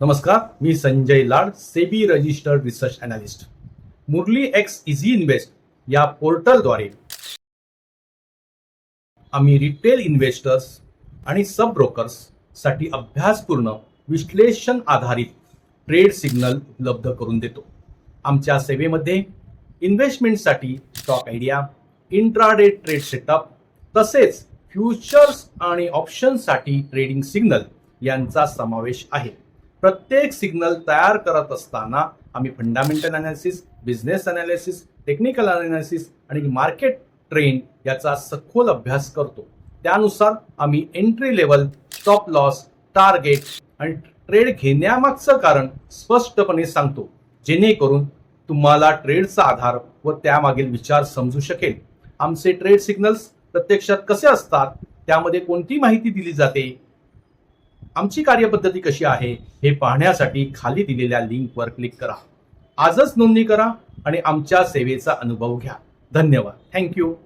नमस्कार, मी Sanjay Lad, SEBI registered research analyst. Murali X easy invest या पोर्टलद्वारे आम्ही रिटेल इन्व्हेस्टर्स आणि सब ब्रोकर्स साठी अभ्यासपूर्ण विश्लेषण आधारित ट्रेड सिग्नल उपलब्ध करून देतो. आमच्या सेवेमध्ये इन्व्हेस्टमेंटसाठी stock idea, intraday trade setup तसेच फ्युचर्स आणि ऑप्शनसाठी ट्रेडिंग सिग्नल यांचा समावेश आहे. प्रत्येक सिग्नल तयार करत असताना आम्ही fundamental analysis, business analysis, technical analysis आणि मार्केट ट्रेंड याचा सखोल अभ्यास करतो. त्यानुसार आम्ही entry level, stop loss, target आणि ट्रेड घेण्यामागचं कारण स्पष्टपणे सांगतो, जेणेकरून तुम्हाला ट्रेडचा आधार व त्यामागील विचार समजू शकेल. आमचे ट्रेड सिग्नल्स प्रत्यक्षात कसे असतात, त्यामध्ये कोणती माहिती दिली जाते, आमची कार्यपद्धती कशी आहे हे पाहण्यासाठी खाली दिलेल्या लिंकवर क्लिक करा. आजच नोंदणी करा आणि आमच्या सेवेचा अनुभव घ्या. धन्यवाद. थँक्यू.